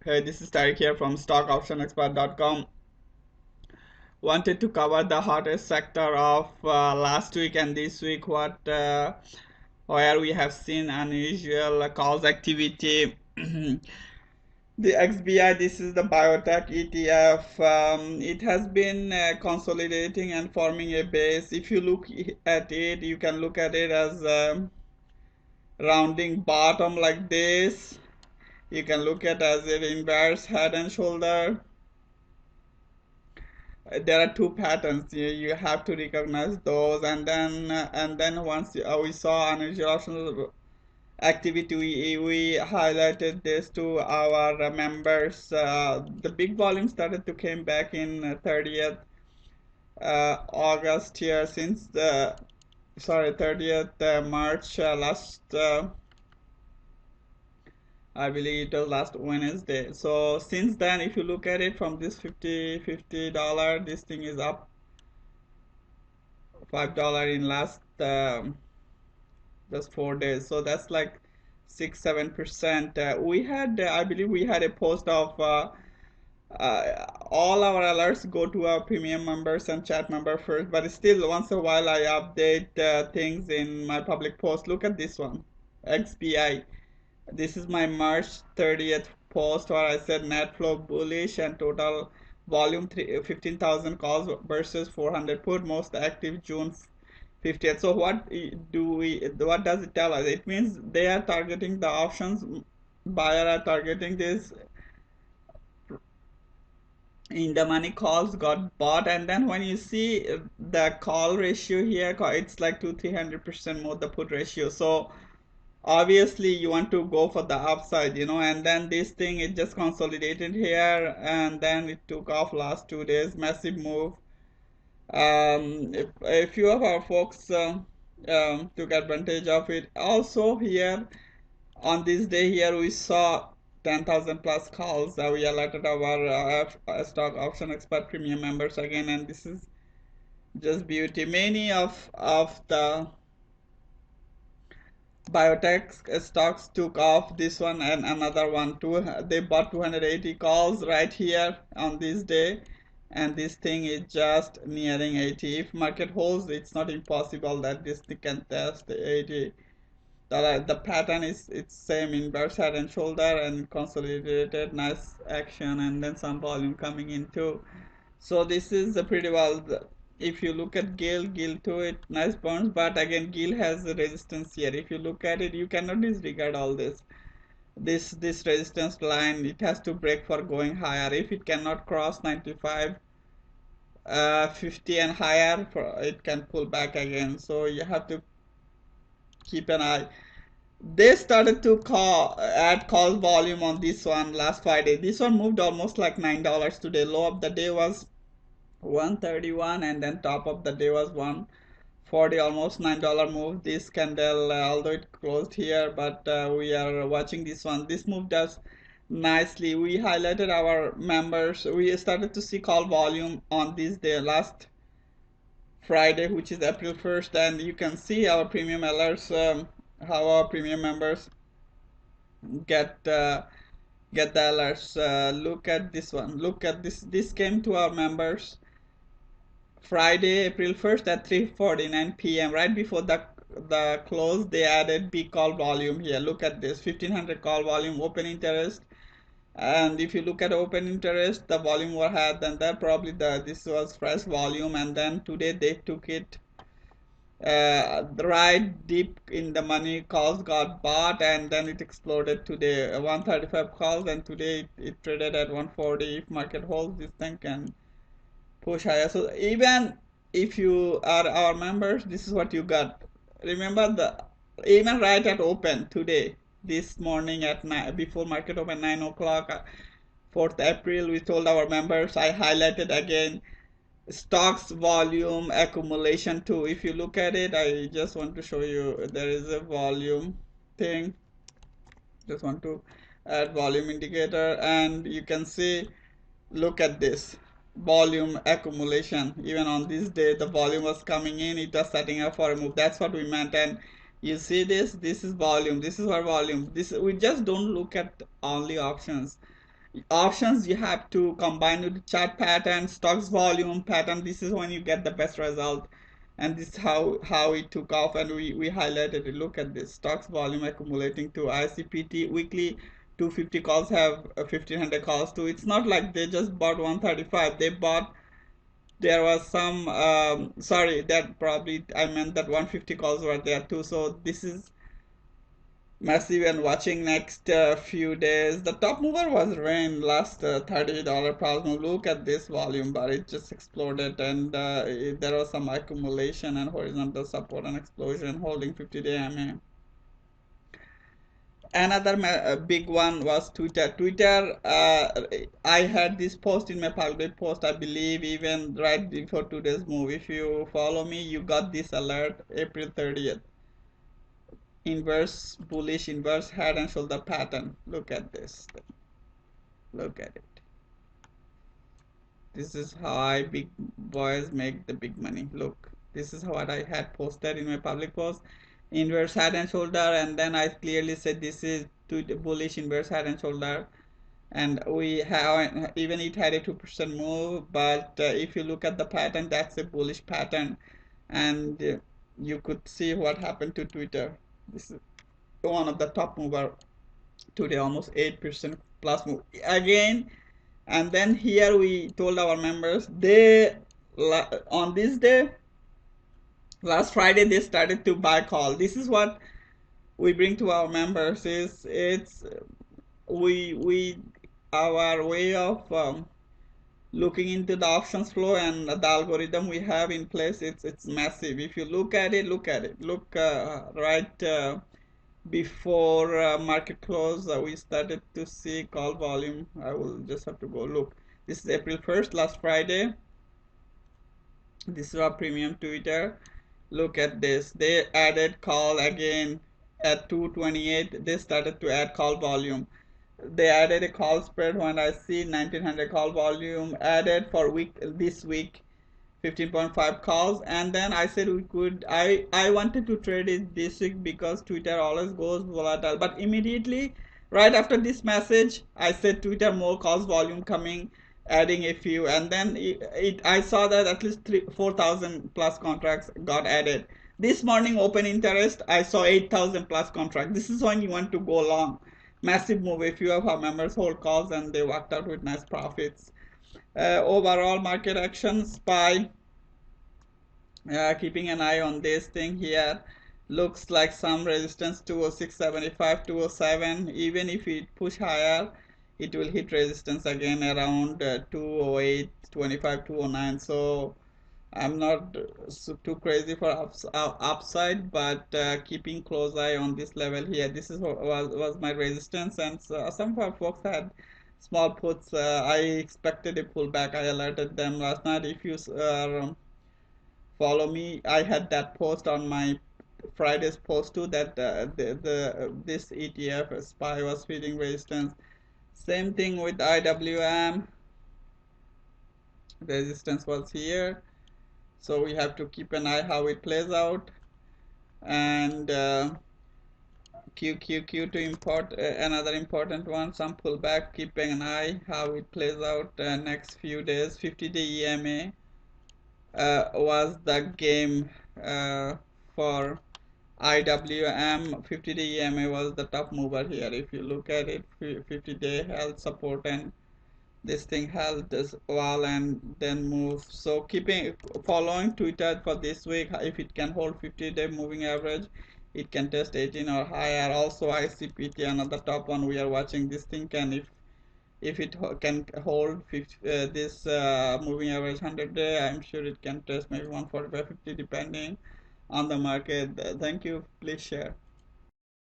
Hey, this is Tariq here from stockoptionexpert.com. Wanted to cover the hottest sector of last week and this week, where we have seen unusual calls activity. The XBI, this is the Biotech ETF. It has been consolidating and forming a base. If you look at it, you can look at it as rounding bottom like this. You can look at as an inverse head and shoulder. There are two patterns. You have to recognize those, and then once we saw unusual options activity, we highlighted this to our members. The big volume started to came back in 30th August here, since the 30th March last. I believe it was last Wednesday. So since then, if you look at it from this $50, this thing is up $5 in last just 4 days. So that's like 6-7%. We had, I believe, we had a post of all our alerts go to our premium members and chat member first. But still, once a while, I update things in my public post. Look at this one, XBI. This is my March 30th post where I said net flow bullish and total volume 15,000 calls versus 400 put, most active June 50th. So what does it tell us? It means they are targeting the options, buyer are targeting this in the money calls got bought, and then when you see the call ratio here, it's like 200-300% more the put ratio. So obviously you want to go for the upside, and then this thing, it just consolidated here and then it took off last 2 days, massive move. A few of our folks took advantage of it. Also here on this day here, we saw 10,000 plus calls. We alerted our stock option expert premium members again, and this is just beauty. Many of the biotech stocks took off, this one and another one too. They bought 280 calls right here on this day, and this thing is just nearing 80. If market holds, it's not impossible that this thing can test the 80. The pattern is it's same, inverse head and shoulder and consolidated, nice action, and then some volume coming in too. So this is a pretty well. If you look at Gild too, it nice burns, but again Gild has a resistance here. If you look at it, you cannot disregard all this. This resistance line, it has to break for going higher. If it cannot cross 95, 50 and higher, it can pull back again. So you have to keep an eye. They started to add call volume on this one last Friday. This one moved almost like $9 today. Low of the day was 131, and then top of the day was 140, almost $9 move. This candle, although it closed here, but we are watching this one. This moved us nicely. We highlighted our members. We started to see call volume on this day last Friday, which is April 1st, and you can see our premium alerts, how our premium members get the alerts. Look at this one. Look at this. This came to our members Friday, April 1st at 3:49 p.m. Right before the close, they added big call volume here. Look at this, 1500 call volume, open interest. And if you look at open interest, the volume were had, and then probably this was fresh volume, and then today they took it right deep in the money, calls got bought, and then it exploded today. 135 calls, and today it traded at 140. If market holds, this thing can push higher. So even if you are our members, this is what you got. Remember, even right at open today, this morning at 9, before market open 9 o'clock, 4th April, we told our members, I highlighted again stocks volume accumulation too. If you look at it, I just want to show you, there is a volume thing. Just want to add volume indicator, and you can see, look at this volume accumulation. Even on this day, the volume was coming in, it was setting up for a move. That's what we meant. And you see this is volume, this is our volume. This, we just don't look at only options. Options you have to combine with the chart pattern, stocks volume pattern. This is when you get the best result, and this is how it took off. And we highlighted it. Look at this stocks volume accumulating to Icpt weekly. 250 calls have 1500 calls too. It's not like they just bought 135. They bought, there was some sorry, that probably I meant that 150 calls were there too. So this is massive. And watching next few days, the top mover was Regn, last $30 plasma. Look at this volume bar, it just exploded, and there was some accumulation and horizontal support and explosion holding 50-day MA. Another big one was Twtr. I had this post in my public post, I believe, even right before today's move. If you follow me, you got this alert April 30th. Inverse bullish, inverse head and shoulder pattern. Look at this. Look at it. This is how big boys make the big money. Look, this is what I had posted in my public post. Inverse head and shoulder, and then I clearly said this is to the bullish inverse head and shoulder. And we have, even it had a 2% move, but if you look at the pattern, that's a bullish pattern. And you could see what happened to Twtr. This is one of the top mover today, almost 8% plus move again. And then here we told our members, they on this day, last Friday, they started to buy call. This is what we bring to our members, is it's we our way of looking into the options flow and the algorithm we have in place. It's massive. If you look at it, look right before market close, we started to see call volume. I will just have to go look. This is April 1st, last Friday. This is our premium Twtr. Look at this. They added call again at 228. They started to add call volume. They added a call spread when I see 1900 call volume added for this week, 15.5 calls. And then I said we could, I wanted to trade it this week because Twtr always goes volatile. But immediately right after this message, I said Twtr more calls volume coming, adding a few, and then I saw that at least 4,000 plus contracts got added. This morning open interest, I saw 8,000 plus contracts. This is when you want to go long. Massive move. If you have our members hold calls and they walked out with nice profits. Overall market action, SPY, keeping an eye on this thing here. Looks like some resistance 206.75, 207. Even if it push higher, it will hit resistance again around 208.25, 209. So I'm not too crazy for upside, but keeping close eye on this level here. This is what was my resistance, and some folks had small puts. I expected a pullback. I alerted them last night. If you follow me, I had that post on my Friday's post too, that this ETF SPY was feeding resistance. Same thing with IWM. Resistance was here. So we have to keep an eye how it plays out. And QQQ to import another important one, some pullback, keeping an eye how it plays out next few days. 50-day EMA was the game for IWM. 50-day EMA was the top mover here. If you look at it, 50-day held support, and this thing held this wall and then move. So following Twtr for this week, if it can hold 50-day moving average, it can test 18 or higher. Also Icpt, another top one we are watching. This thing can, if it can hold this moving average 100-day, I'm sure it can test maybe 145, 50 depending on the market. Thank you. Please share.